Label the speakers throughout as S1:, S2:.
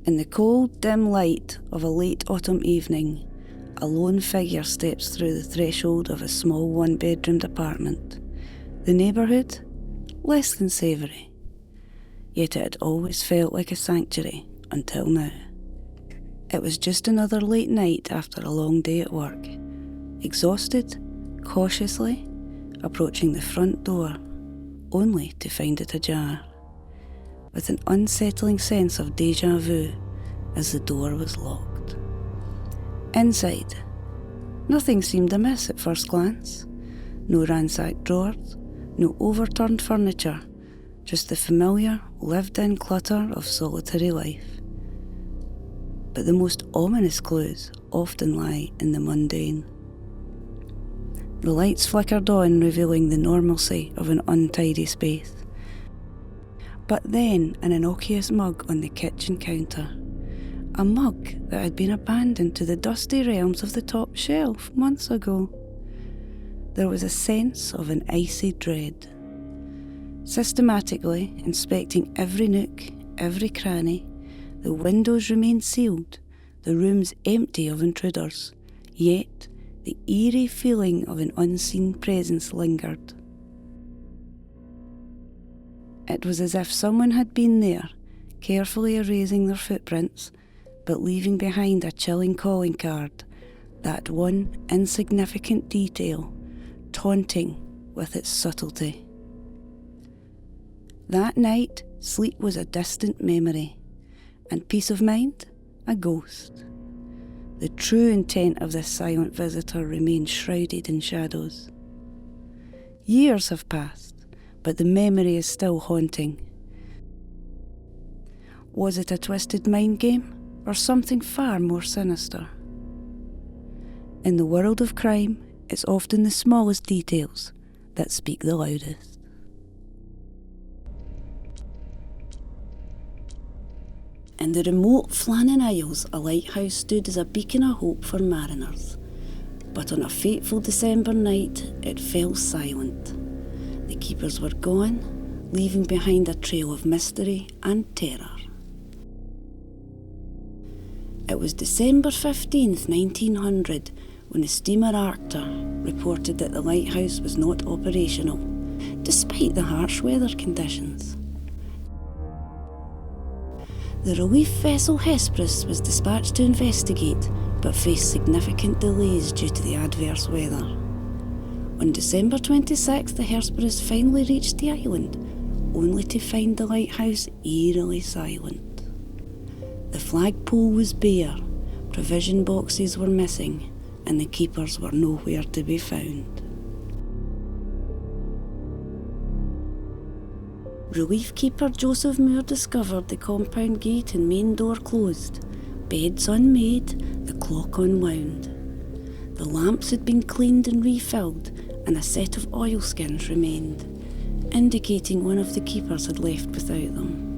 S1: In the cold, dim light of a late autumn evening, a lone figure steps through the threshold of a small one-bedroomed apartment. The neighbourhood? Less than savoury. Yet it had always felt like a sanctuary until now. It was just another late night after a long day at work. Exhausted, cautiously, approaching the front door, only to find it ajar, with an unsettling sense of déjà vu as the door was locked. Inside, nothing seemed amiss at first glance. No ransacked drawers, no overturned furniture, just the familiar, lived-in clutter of solitary life. But the most ominous clues often lie in the mundane. The lights flickered on, revealing the normalcy of an untidy space. But then an innocuous mug on the kitchen counter. A mug that had been abandoned to the dusty realms of the top shelf months ago. There was a sense of an icy dread. Systematically inspecting every nook, every cranny, the windows remained sealed, the rooms empty of intruders, yet the eerie feeling of an unseen presence lingered. It was as if someone had been there, carefully erasing their footprints, but leaving behind a chilling calling card, that one insignificant detail, taunting with its subtlety. That night, sleep was a distant memory, and peace of mind, a ghost. The true intent of this silent visitor remained shrouded in shadows. Years have passed, but the memory is still haunting. Was it a twisted mind game, or something far more sinister? In the world of crime, it's often the smallest details that speak the loudest. In the remote Flannan Isles, a lighthouse stood as a beacon of hope for mariners. But on a fateful December night, it fell silent. The keepers were gone, leaving behind a trail of mystery and terror. It was December 15th, 1900, when the steamer Arctur reported that the lighthouse was not operational, despite the harsh weather conditions. The relief vessel Hesperus was dispatched to investigate, but faced significant delays due to the adverse weather. On December 26th, the Hesperus finally reached the island, only to find the lighthouse eerily silent. The flagpole was bare, provision boxes were missing, and the keepers were nowhere to be found. Relief keeper Joseph Moore discovered the compound gate and main door closed, beds unmade, the clock unwound. The lamps had been cleaned and refilled, and a set of oilskins remained, indicating one of the keepers had left without them.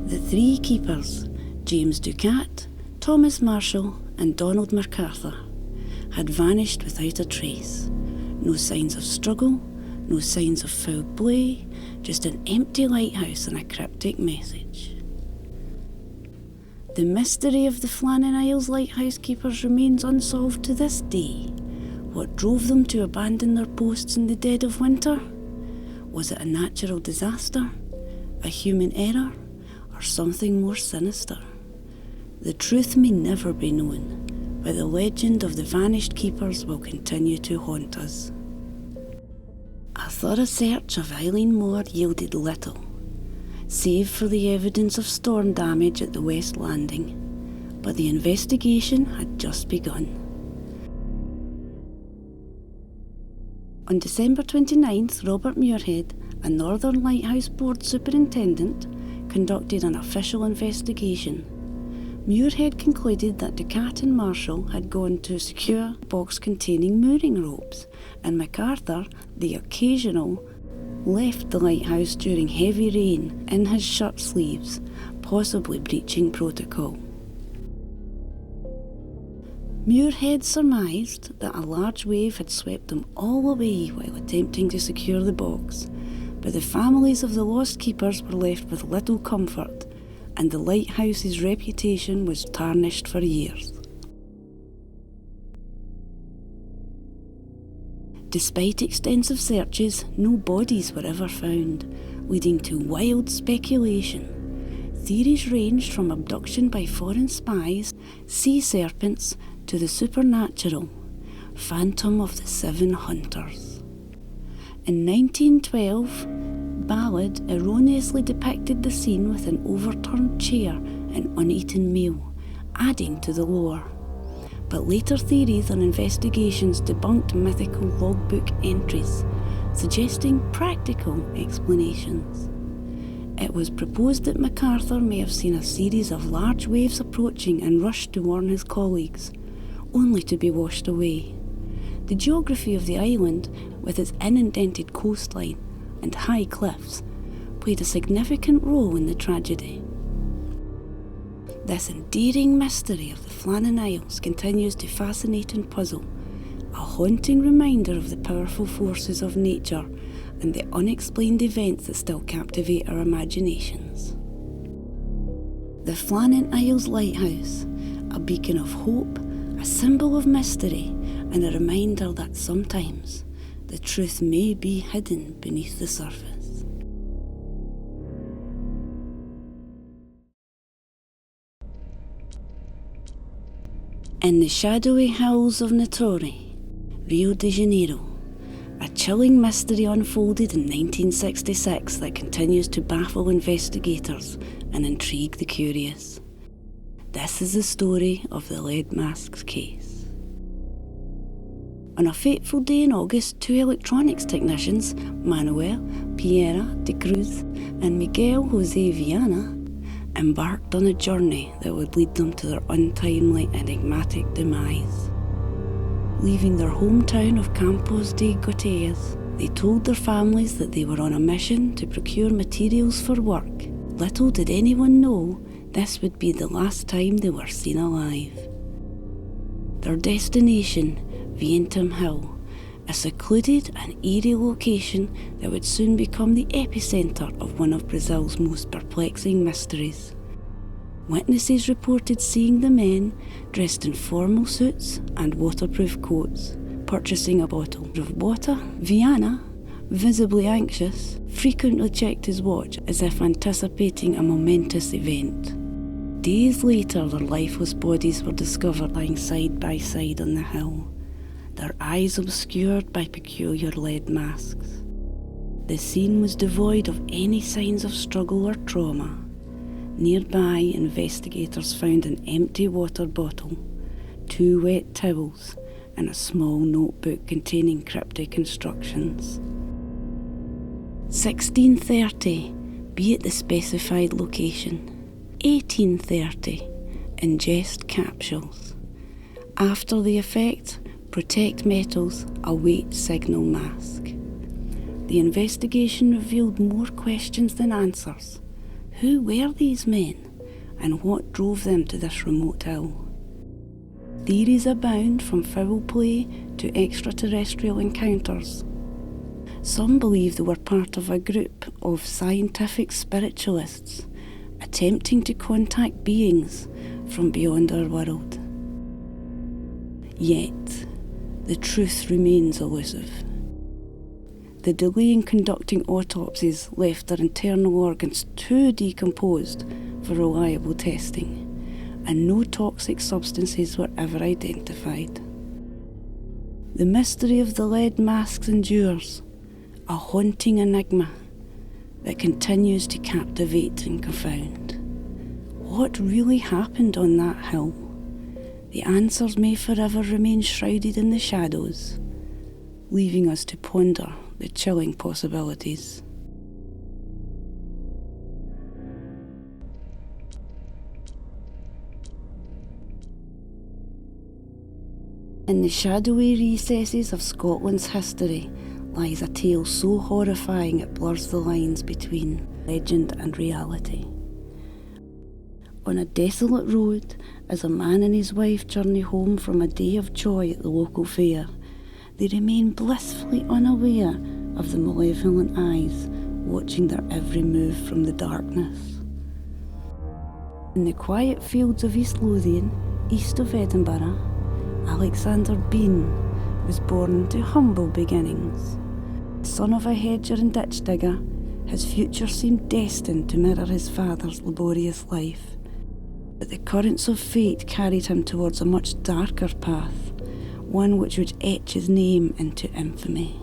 S1: The three keepers, James Ducat, Thomas Marshall and Donald MacArthur, had vanished without a trace. No signs of struggle, no signs of foul play, just an empty lighthouse and a cryptic message. The mystery of the Flannan Isles lighthouse keepers remains unsolved to this day. What drove them to abandon their posts in the dead of winter? Was it a natural disaster, a human error, or something more sinister? The truth may never be known, but the legend of the vanished keepers will continue to haunt us. A thorough search of Eileen Moor yielded little, save for the evidence of storm damage at the West Landing, but the investigation had just begun. On December 29th, Robert Muirhead, a Northern Lighthouse Board superintendent, conducted an official investigation. Muirhead concluded that Ducat and Marshall had gone to secure a box containing mooring ropes, and MacArthur, the occasional, left the lighthouse during heavy rain in his shirt sleeves, possibly breaching protocol. Muirhead surmised that a large wave had swept them all away while attempting to secure the box, but the families of the lost keepers were left with little comfort and the Lighthouse's reputation was tarnished for years. Despite extensive searches, no bodies were ever found, leading to wild speculation. Theories ranged from abduction by foreign spies, sea serpents, to the supernatural, Phantom of the Seven Hunters. In 1912, Ballard erroneously depicted the scene with an overturned chair and uneaten meal, adding to the lore. But later theories and investigations debunked mythical logbook entries, suggesting practical explanations. It was proposed that MacArthur may have seen a series of large waves approaching and rushed to warn his colleagues, only to be washed away. The geography of the island, with its indented coastline and high cliffs, played a significant role in the tragedy. This endearing mystery of the Flannan Isles continues to fascinate and puzzle, a haunting reminder of the powerful forces of nature and the unexplained events that still captivate our imaginations. The Flannan Isles Lighthouse, a beacon of hope, a symbol of mystery, and a reminder that sometimes the truth may be hidden beneath the surface. In the shadowy hills of Notori, Rio de Janeiro, a chilling mystery unfolded in 1966 that continues to baffle investigators and intrigue the curious. This is the story of the Lead Masks case. On a fateful day in August, two electronics technicians, Manuel Piera de Cruz and Miguel Jose Viana, embarked on a journey that would lead them to their untimely, enigmatic demise. Leaving their hometown of Campos de Goteas, they told their families that they were on a mission to procure materials for work. Little did anyone know this would be the last time they were seen alive. Their destination, Vientum Hill, a secluded and eerie location that would soon become the epicentre of one of Brazil's most perplexing mysteries. Witnesses reported seeing the men dressed in formal suits and waterproof coats, purchasing a bottle of water. Viana, visibly anxious, frequently checked his watch as if anticipating a momentous event. Days later, their lifeless bodies were discovered lying side by side on the hill, their eyes obscured by peculiar lead masks. The scene was devoid of any signs of struggle or trauma. Nearby, investigators found an empty water bottle, 2 wet towels, and a small notebook containing cryptic instructions. 1630, be at the specified location. 1830, ingest capsules. After the effect, protect metals, await signal mask. The investigation revealed more questions than answers. Who were these men, and what drove them to this remote hill? Theories abound, from foul play to extraterrestrial encounters. Some believe they were part of a group of scientific spiritualists attempting to contact beings from beyond our world. Yet, the truth remains elusive. The delay in conducting autopsies left their internal organs too decomposed for reliable testing, and no toxic substances were ever identified. The mystery of the lead masks endures, a haunting enigma that continues to captivate and confound. What really happened on that hill? The answers may forever remain shrouded in the shadows, leaving us to ponder the chilling possibilities. In the shadowy recesses of Scotland's history lies a tale so horrifying it blurs the lines between legend and reality. On a desolate road, as a man and his wife journey home from a day of joy at the local fair, they remain blissfully unaware of the malevolent eyes watching their every move from the darkness. In the quiet fields of East Lothian, east of Edinburgh, Alexander Bean was born to humble beginnings. Son of a hedger and ditch digger, his future seemed destined to mirror his father's laborious life. But the currents of fate carried him towards a much darker path, one which would etch his name into infamy.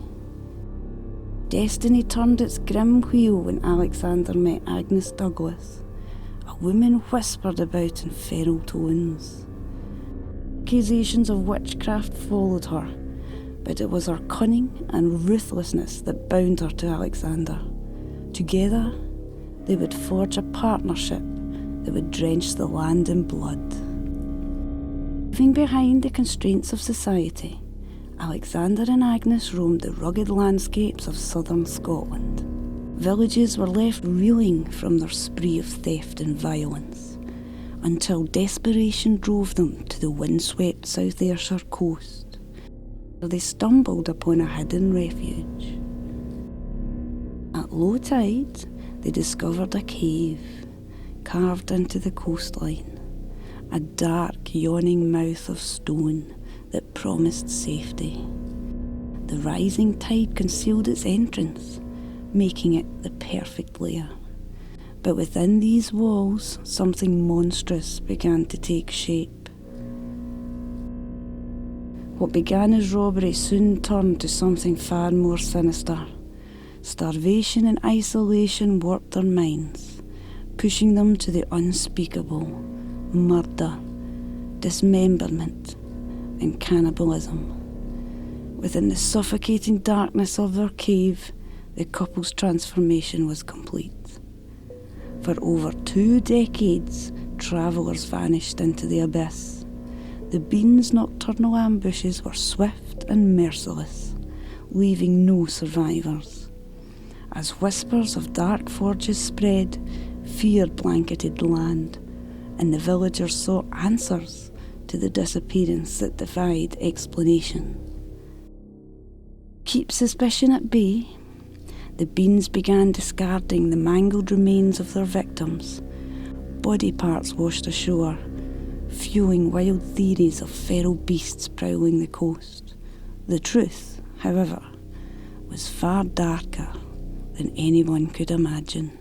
S1: Destiny turned its grim wheel when Alexander met Agnes Douglas. A woman whispered about in feral tones. Accusations of witchcraft followed her, but it was her cunning and ruthlessness that bound her to Alexander. Together, they would forge a partnership that would drench the land in blood. Leaving behind the constraints of society, Alexander and Agnes roamed the rugged landscapes of southern Scotland. Villages were left reeling from their spree of theft and violence, until desperation drove them to the windswept South Ayrshire coast, where they stumbled upon a hidden refuge. At low tide, they discovered a cave carved into the coastline, a dark, yawning mouth of stone that promised safety. The rising tide concealed its entrance, making it the perfect lair. But within these walls, something monstrous began to take shape. What began as robbery soon turned to something far more sinister. Starvation and isolation warped their minds, pushing them to the unspeakable: murder, dismemberment, and cannibalism. Within the suffocating darkness of their cave, the couple's transformation was complete. For over 2 decades, travellers vanished into the abyss. The Beans' nocturnal ambushes were swift and merciless, leaving no survivors. As whispers of dark forges spread, fear blanketed the land, and the villagers sought answers to the disappearance that defied explanation. Keep suspicion at bay, the Beans began discarding the mangled remains of their victims, body parts washed ashore, fueling wild theories of feral beasts prowling the coast. The truth, however, was far darker than anyone could imagine.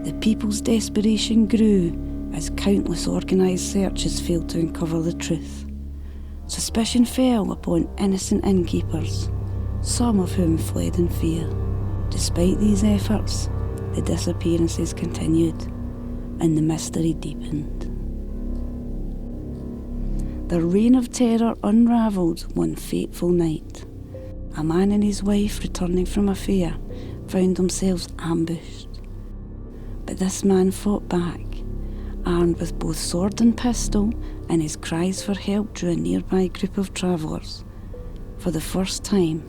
S1: The people's desperation grew as countless organised searches failed to uncover the truth. Suspicion fell upon innocent innkeepers, some of whom fled in fear. Despite these efforts, the disappearances continued, and the mystery deepened. The reign of terror unravelled one fateful night. A man and his wife, returning from a fair, found themselves ambushed. But this man fought back, armed with both sword and pistol, and his cries for help drew a nearby group of travellers. For the first time,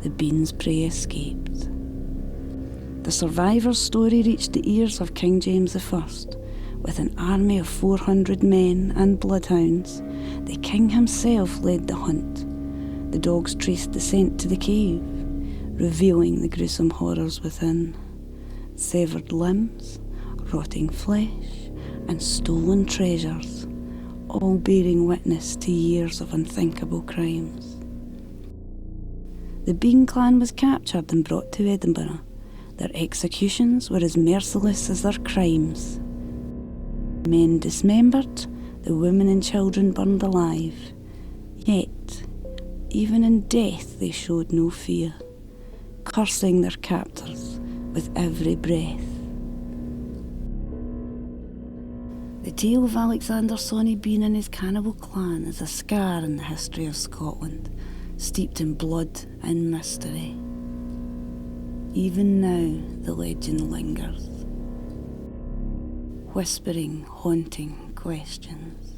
S1: the Beans' prey escaped. The survivor's story reached the ears of King James I. With an army of 400 men and bloodhounds, the king himself led the hunt. The dogs traced the scent to the cave, revealing the gruesome horrors within. Severed limbs, rotting flesh, and stolen treasures, all bearing witness to years of unthinkable crimes. The Bean clan was captured and brought to Edinburgh. Their executions were as merciless as their crimes. Men dismembered, the women and children burned alive. Yet, even in death they showed no fear, cursing their captors with every breath. The tale of Alexander Sawney Bean and his cannibal clan is a scar in the history of Scotland, steeped in blood and mystery. Even now, the legend lingers, whispering, haunting questions.